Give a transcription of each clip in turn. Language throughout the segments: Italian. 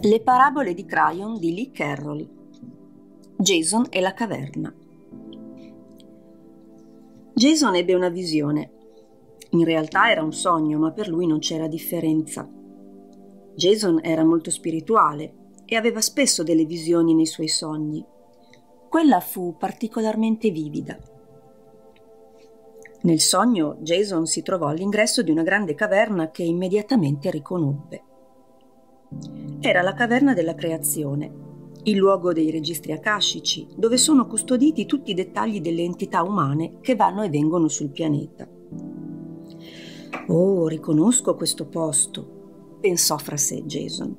Le parabole di Crayon di Lee Carroll. Jason e la caverna. Jason ebbe una visione. In realtà era un sogno, ma per lui non c'era differenza. Jason era molto spirituale e aveva spesso delle visioni nei suoi sogni. Quella fu particolarmente vivida. Nel sogno Jason si trovò all'ingresso di una grande caverna che immediatamente riconobbe. Era la caverna della creazione, il luogo dei registri akashici, dove sono custoditi tutti i dettagli delle entità umane che vanno e vengono sul pianeta. «Oh, riconosco questo posto», pensò fra sé Jason.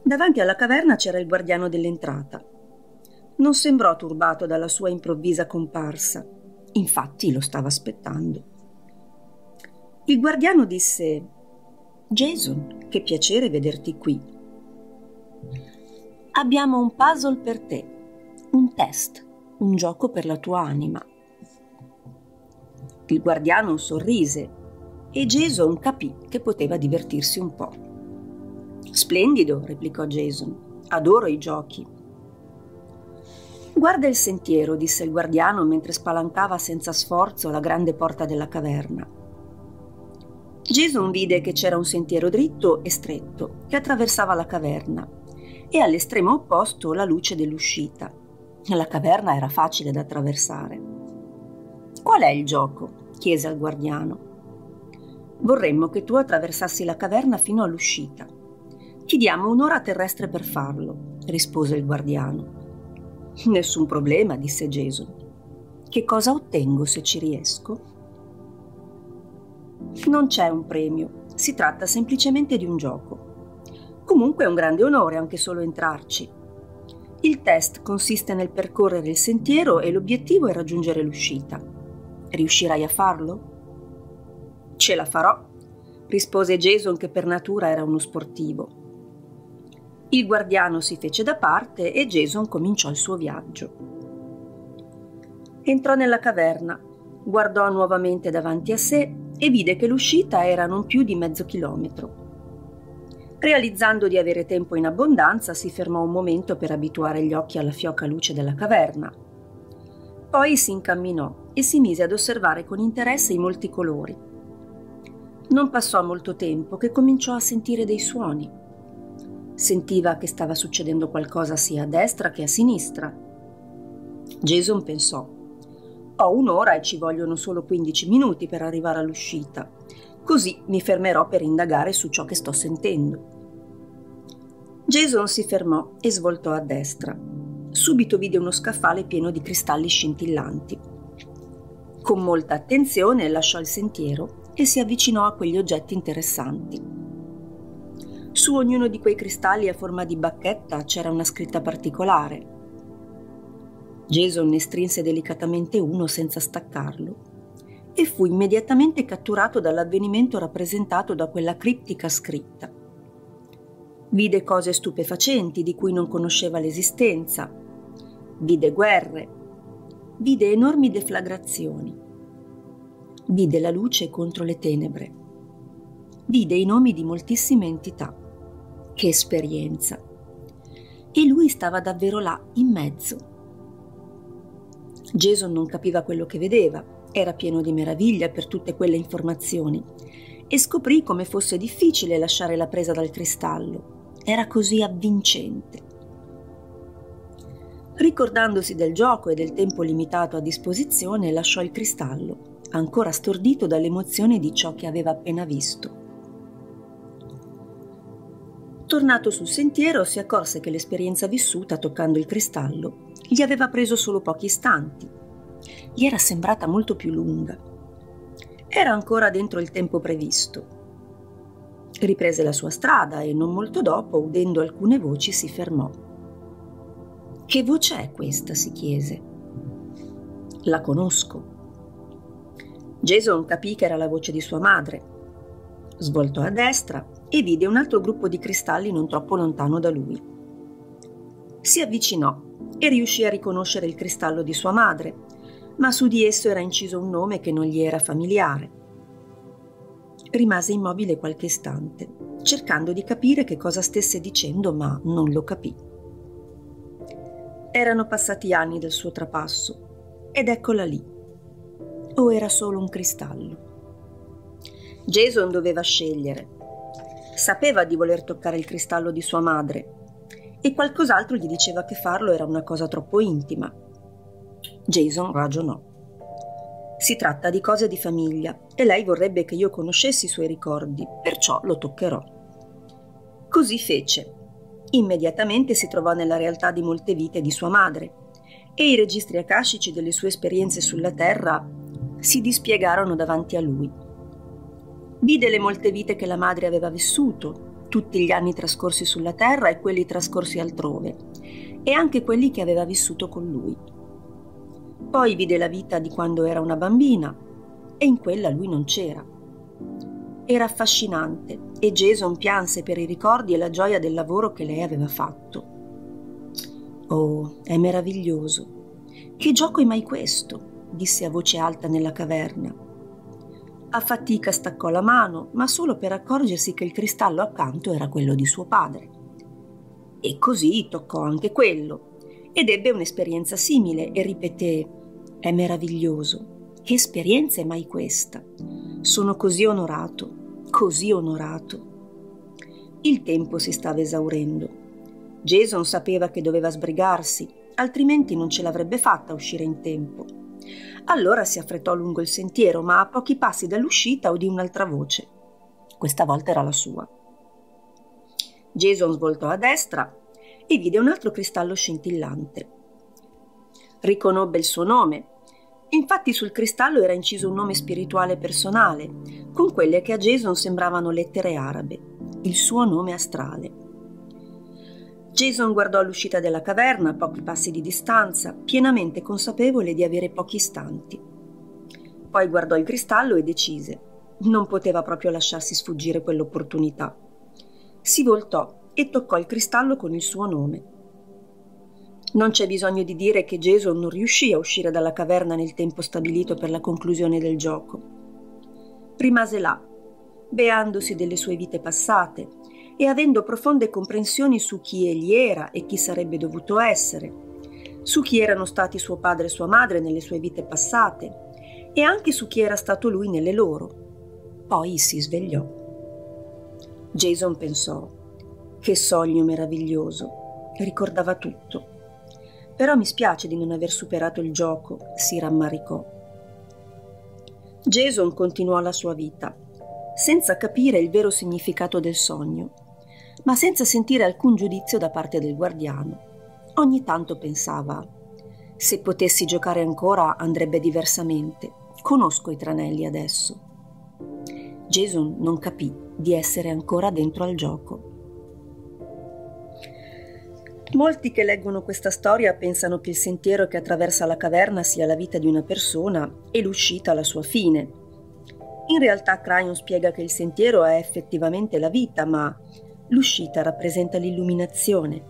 Davanti alla caverna c'era il guardiano dell'entrata. Non sembrò turbato dalla sua improvvisa comparsa, infatti lo stava aspettando. Il guardiano disse: «Jason, che piacere vederti qui. Abbiamo un puzzle per te, un test, un gioco per la tua anima». Il guardiano sorrise e Jason capì che poteva divertirsi un po'. «Splendido», replicò Jason, «adoro i giochi». «Guarda il sentiero», disse il guardiano mentre spalancava senza sforzo la grande porta della caverna. Jason vide che c'era un sentiero dritto e stretto che attraversava la caverna e all'estremo opposto la luce dell'uscita. La caverna era facile da attraversare. «Qual è il gioco?» chiese al guardiano. «Vorremmo che tu attraversassi la caverna fino all'uscita. Ti diamo un'ora terrestre per farlo», rispose il guardiano. «Nessun problema», disse Jason. «Che cosa ottengo se ci riesco?» «Non c'è un premio, si tratta semplicemente di un gioco. Comunque è un grande onore anche solo entrarci. Il test consiste nel percorrere il sentiero e l'obiettivo è raggiungere l'uscita. Riuscirai a farlo?» «Ce la farò», rispose Jason, che per natura era uno sportivo. Il guardiano si fece da parte e Jason cominciò il suo viaggio. Entrò nella caverna, guardò nuovamente davanti a sé e vide che l'uscita era non più di mezzo chilometro. Realizzando di avere tempo in abbondanza, si fermò un momento per abituare gli occhi alla fioca luce della caverna. Poi si incamminò e si mise ad osservare con interesse i molti colori. Non passò molto tempo che cominciò a sentire dei suoni. Sentiva che stava succedendo qualcosa sia a destra che a sinistra. Jason pensò: «Ho un'ora e ci vogliono solo 15 minuti per arrivare all'uscita. Così mi fermerò per indagare su ciò che sto sentendo». Jason si fermò e svoltò a destra. Subito vide uno scaffale pieno di cristalli scintillanti. Con molta attenzione lasciò il sentiero e si avvicinò a quegli oggetti interessanti. Su ognuno di quei cristalli a forma di bacchetta c'era una scritta particolare. Jason ne strinse delicatamente uno senza staccarlo e fu immediatamente catturato dall'avvenimento rappresentato da quella criptica scritta. Vide cose stupefacenti di cui non conosceva l'esistenza, vide guerre, vide enormi deflagrazioni, vide la luce contro le tenebre, vide i nomi di moltissime entità. Che esperienza! E lui stava davvero là, in mezzo. Jason non capiva quello che vedeva, era pieno di meraviglia per tutte quelle informazioni e scoprì come fosse difficile lasciare la presa dal cristallo. Era così avvincente. Ricordandosi del gioco e del tempo limitato a disposizione, lasciò il cristallo, ancora stordito dall'emozione di ciò che aveva appena visto. Tornato sul sentiero, si accorse che l'esperienza vissuta toccando il cristallo gli aveva preso solo pochi istanti. Gli era sembrata molto più lunga. Era ancora dentro il tempo previsto. Riprese la sua strada e non molto dopo, udendo alcune voci, si fermò. «Che voce è questa?» si chiese. «La conosco». Jason capì che era la voce di sua madre. Svoltò a destra e vide un altro gruppo di cristalli non troppo lontano da lui. Si avvicinò e riuscì a riconoscere il cristallo di sua madre, ma su di esso era inciso un nome che non gli era familiare. Rimase immobile qualche istante cercando di capire che cosa stesse dicendo, ma non lo capì. Erano passati anni dal suo trapasso ed eccola lì. O era solo un cristallo? Jason doveva scegliere. Sapeva di voler toccare il cristallo di sua madre e qualcos'altro gli diceva che farlo era una cosa troppo intima. Jason ragionò. Si tratta di cose di famiglia e lei vorrebbe che io conoscessi i suoi ricordi, perciò lo toccherò. Così fece. Immediatamente si trovò nella realtà di molte vite di sua madre e i registri akashici delle sue esperienze sulla Terra si dispiegarono davanti a lui. Vide le molte vite che la madre aveva vissuto, tutti gli anni trascorsi sulla Terra e quelli trascorsi altrove, e anche quelli che aveva vissuto con lui. Poi vide la vita di quando era una bambina e in quella lui non c'era. Era affascinante e Jason pianse per i ricordi e la gioia del lavoro che lei aveva fatto. Oh, è meraviglioso. Che gioco è mai questo? Disse a voce alta nella caverna. A fatica staccò la mano, ma solo per accorgersi che il cristallo accanto era quello di suo padre. E così toccò anche quello, ed ebbe un'esperienza simile e ripeté: «È meraviglioso. Che esperienza è mai questa? Sono così onorato, così onorato». Il tempo si stava esaurendo. Jason sapeva che doveva sbrigarsi, altrimenti non ce l'avrebbe fatta a uscire in tempo. Allora si affrettò lungo il sentiero, ma a pochi passi dall'uscita udì un'altra voce. Questa volta era la sua. Jason svoltò a destra e vide un altro cristallo scintillante. Riconobbe il suo nome. Infatti sul cristallo era inciso un nome spirituale personale, con quelle che a Jason sembravano lettere arabe, il suo nome astrale. Jason guardò l'uscita della caverna a pochi passi di distanza, pienamente consapevole di avere pochi istanti. Poi guardò il cristallo e decise. Non poteva proprio lasciarsi sfuggire quell'opportunità. Si voltò e toccò il cristallo con il suo nome. Non c'è bisogno di dire che Jason non riuscì a uscire dalla caverna nel tempo stabilito per la conclusione del gioco. Rimase là, beandosi delle sue vite passate e avendo profonde comprensioni su chi egli era e chi sarebbe dovuto essere, su chi erano stati suo padre e sua madre nelle sue vite passate e anche su chi era stato lui nelle loro. Poi si svegliò. Jason pensò: che sogno meraviglioso, ricordava tutto. Però mi spiace di non aver superato il gioco, si rammaricò. Jason continuò la sua vita, senza capire il vero significato del sogno, ma senza sentire alcun giudizio da parte del guardiano. Ogni tanto pensava: se potessi giocare ancora andrebbe diversamente, conosco i tranelli adesso. Jason non capì di essere ancora dentro al gioco. Molti che leggono questa storia pensano che il sentiero che attraversa la caverna sia la vita di una persona e l'uscita la sua fine. In realtà Cryon spiega che il sentiero è effettivamente la vita, ma l'uscita rappresenta l'illuminazione,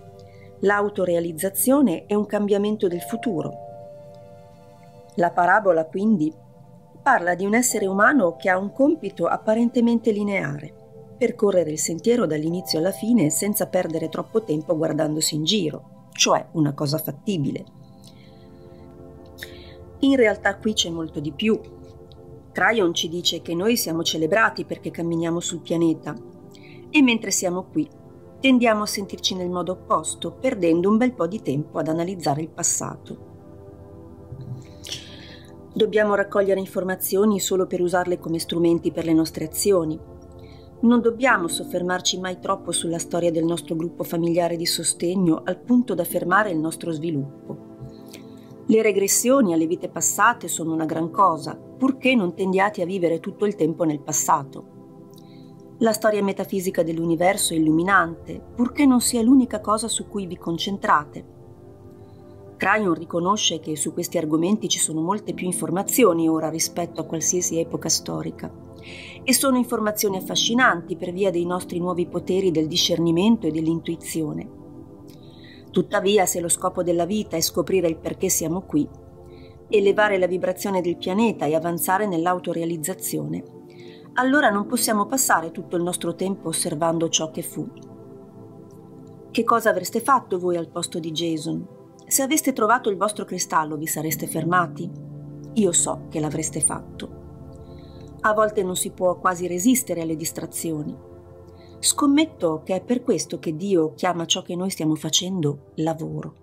l'autorealizzazione e un cambiamento del futuro. La parabola, quindi, parla di un essere umano che ha un compito apparentemente lineare: percorrere il sentiero dall'inizio alla fine senza perdere troppo tempo guardandosi in giro, cioè una cosa fattibile. In realtà qui c'è molto di più. Cryon ci dice che noi siamo celebrati perché camminiamo sul pianeta e mentre siamo qui tendiamo a sentirci nel modo opposto, perdendo un bel po' di tempo ad analizzare il passato. Dobbiamo raccogliere informazioni solo per usarle come strumenti per le nostre azioni. Non dobbiamo soffermarci mai troppo sulla storia del nostro gruppo familiare di sostegno al punto da fermare il nostro sviluppo. Le regressioni alle vite passate sono una gran cosa, purché non tendiate a vivere tutto il tempo nel passato. La storia metafisica dell'universo è illuminante, purché non sia l'unica cosa su cui vi concentrate. Cryon riconosce che su questi argomenti ci sono molte più informazioni ora rispetto a qualsiasi epoca storica, e sono informazioni affascinanti per via dei nostri nuovi poteri del discernimento e dell'intuizione. Tuttavia, se lo scopo della vita è scoprire il perché siamo qui, elevare la vibrazione del pianeta e avanzare nell'autorealizzazione, allora non possiamo passare tutto il nostro tempo osservando ciò che fu. Che cosa avreste fatto voi al posto di Jason? Se aveste trovato il vostro cristallo, vi sareste fermati? Io so che l'avreste fatto. A volte non si può quasi resistere alle distrazioni. Scommetto che è per questo che Dio chiama ciò che noi stiamo facendo lavoro.